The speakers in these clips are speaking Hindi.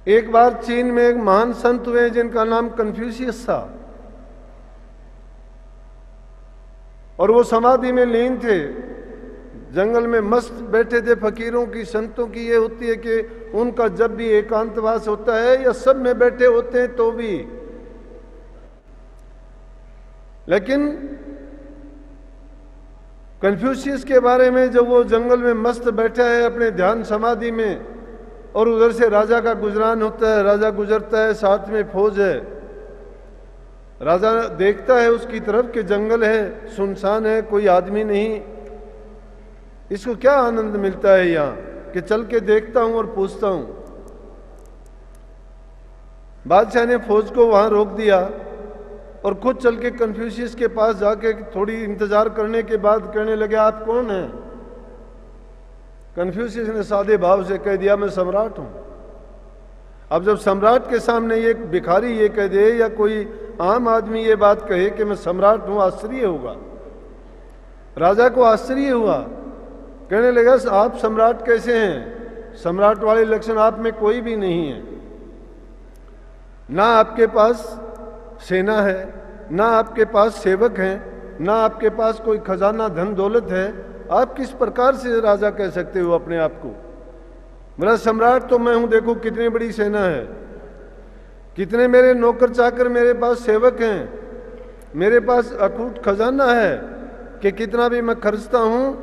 एक बार चीन में एक महान संत हुए जिनका नाम कन्फ्यूशियस था, और वो समाधि में लीन थे, जंगल में मस्त बैठे थे। फकीरों की, संतों की ये होती है कि उनका जब भी एकांतवास होता है या सब में बैठे होते हैं तो भी, लेकिन कन्फ्यूशियस के बारे में जब वो जंगल में मस्त बैठा है अपने ध्यान समाधि में, और उधर से राजा का गुजरान होता है, राजा गुजरता है, साथ में फौज है, राजा देखता है उसकी तरफ कि जंगल है, सुनसान है, कोई आदमी नहीं। इसको क्या आनंद मिलता है यहाँ कि चल के देखता हूं और पूछता हूं। बादशाह ने फौज को वहां रोक दिया और खुद चल के कन्फ्यूशियस के पास जाके थोड़ी इंतजार करने के बाद कहने लगे, आप कौन हैं? कन्फ्यूशियस ने सादे भाव से कह दिया, मैं सम्राट हूं। अब जब सम्राट के सामने ये भिखारी ये कह दे या कोई आम आदमी ये बात कहे कि मैं सम्राट हूं, आश्चर्य होगा। राजा को आश्चर्य हुआ, कहने लगा, आप सम्राट कैसे हैं? सम्राट वाले लक्षण आप में कोई भी नहीं है। ना आपके पास सेना है, ना आपके पास सेवक हैं, ना आपके पास कोई खजाना धन दौलत है। आप किस प्रकार से राजा कह सकते हो अपने आप को? मेरा सम्राट तो मैं हूं, देखो कितनी बड़ी सेना है, कितने मेरे नौकर चाकर, मेरे पास सेवक हैं, मेरे पास अकूट खजाना है कि कितना भी मैं खर्चता हूं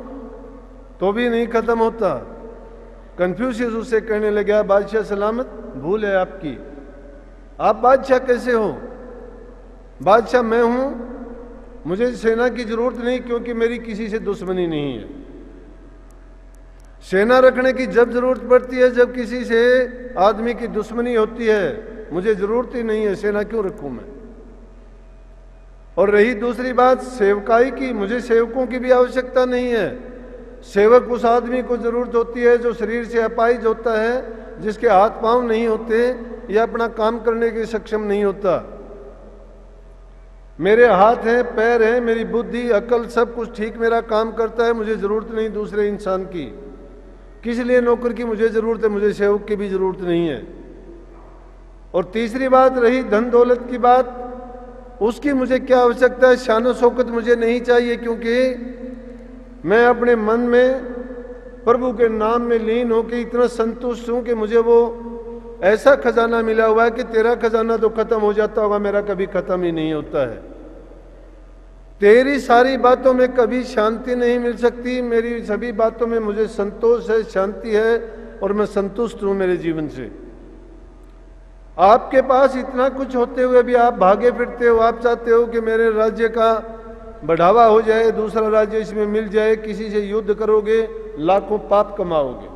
तो भी नहीं खत्म होता। कन्फ्यूशियस उससे कहने लगा, बादशाह सलामत, भूल है आपकी, आप बादशाह कैसे हो? बादशाह मैं हूं, मुझे सेना की जरूरत नहीं, क्योंकि मेरी किसी से दुश्मनी नहीं है। सेना रखने की जब जरूरत पड़ती है जब किसी से आदमी की दुश्मनी होती है, मुझे जरूरत ही नहीं है, सेना क्यों रखूं मैं। और रही दूसरी बात सेवकाई की, मुझे सेवकों की भी आवश्यकता नहीं है। सेवक उस आदमी को जरूरत होती है जो शरीर से अपाहिज होता है, जिसके हाथ पांव नहीं होते या अपना काम करने के सक्षम नहीं होता। मेरे हाथ हैं, पैर हैं, मेरी बुद्धि अकल सब कुछ ठीक मेरा काम करता है, मुझे जरूरत नहीं दूसरे इंसान की। किस लिए नौकर की मुझे जरूरत है? मुझे सेवक की भी जरूरत नहीं है। और तीसरी बात रही धन दौलत की बात, उसकी मुझे क्या आवश्यकता है? शान शौकत मुझे नहीं चाहिए, क्योंकि मैं अपने मन में प्रभु के नाम में लीन होकर इतना संतुष्ट हूं कि मुझे वो ऐसा खजाना मिला हुआ है कि तेरा खजाना तो खत्म हो जाता होगा, मेरा कभी खत्म ही नहीं होता है। तेरी सारी बातों में कभी शांति नहीं मिल सकती, मेरी सभी बातों में मुझे संतोष है, शांति है, और मैं संतुष्ट हूं मेरे जीवन से। आपके पास इतना कुछ होते हुए भी आप भागे फिरते हो, आप चाहते हो कि मेरे राज्य का बढ़ावा हो जाए, दूसरा राज्य इसमें मिल जाए, किसी से युद्ध करोगे, लाखों पाप कमाओगे।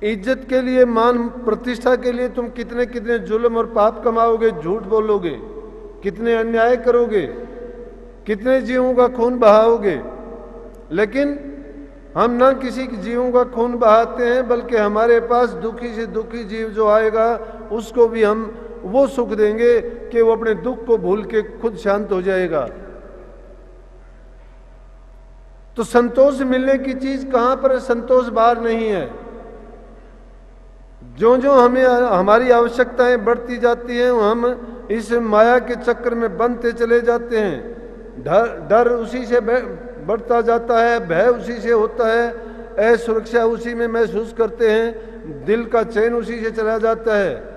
इज्जत के लिए, मान प्रतिष्ठा के लिए तुम कितने कितने जुल्म और पाप कमाओगे, झूठ बोलोगे, कितने अन्याय करोगे, कितने जीवों का खून बहाओगे। लेकिन हम ना किसी जीवों का खून बहाते हैं, बल्कि हमारे पास दुखी से दुखी जीव जो आएगा उसको भी हम वो सुख देंगे कि वो अपने दुख को भूल के खुद शांत हो जाएगा। तो संतोष मिलने की चीज कहां पर है? संतोष बाहर नहीं है। जो जो हमें हमारी आवश्यकताएं बढ़ती जाती हैं, हम इस माया के चक्कर में बनते चले जाते हैं। डर उसी से बढ़ता जाता है, भय उसी से होता है, असुरक्षा उसी में महसूस करते हैं, दिल का चैन उसी से चला जाता है।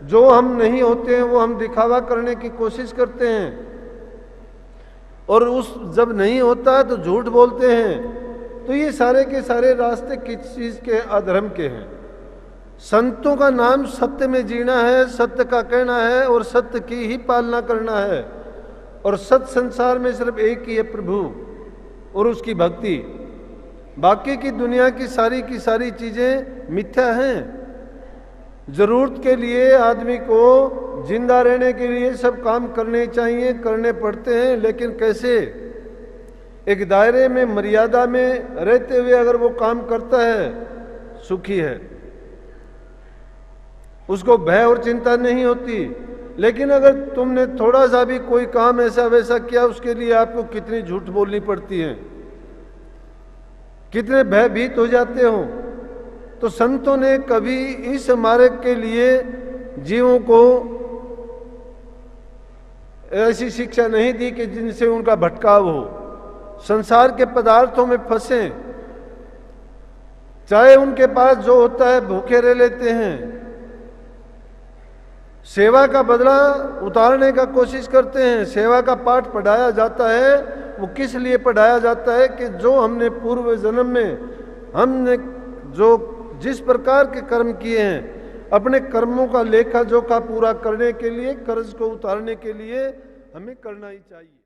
जो हम नहीं होते हैं वो हम दिखावा करने की कोशिश करते हैं, और उस जब नहीं होता है तो झूठ बोलते हैं। तो ये सारे के सारे रास्ते किस चीज के? अधर्म के हैं। संतों का नाम सत्य में जीना है, सत्य का कहना है और सत्य की ही पालना करना है। और सत्य संसार में सिर्फ एक ही है, प्रभु और उसकी भक्ति। बाकी की दुनिया की सारी चीजें मिथ्या हैं। जरूरत के लिए आदमी को जिंदा रहने के लिए सब काम करने चाहिए, करने पड़ते हैं, लेकिन कैसे? एक दायरे में, मर्यादा में रहते हुए अगर वो काम करता है, सुखी है, उसको भय और चिंता नहीं होती। लेकिन अगर तुमने थोड़ा सा भी कोई काम ऐसा वैसा किया, उसके लिए आपको कितनी झूठ बोलनी पड़ती है, कितने भयभीत हो जाते हो। तो संतों ने कभी इस मार्ग के लिए जीवों को ऐसी शिक्षा नहीं दी कि जिनसे उनका भटकाव हो, संसार के पदार्थों में फंसे, चाहे उनके पास जो होता है भूखे रह लेते हैं, सेवा का बदला उतारने का कोशिश करते हैं। सेवा का पाठ पढ़ाया जाता है, वो किस लिए पढ़ाया जाता है कि जो हमने पूर्व जन्म में हमने जो जिस प्रकार के कर्म किए हैं, अपने कर्मों का लेखा जोखा पूरा करने के लिए, कर्ज को उतारने के लिए हमें करना ही चाहिए।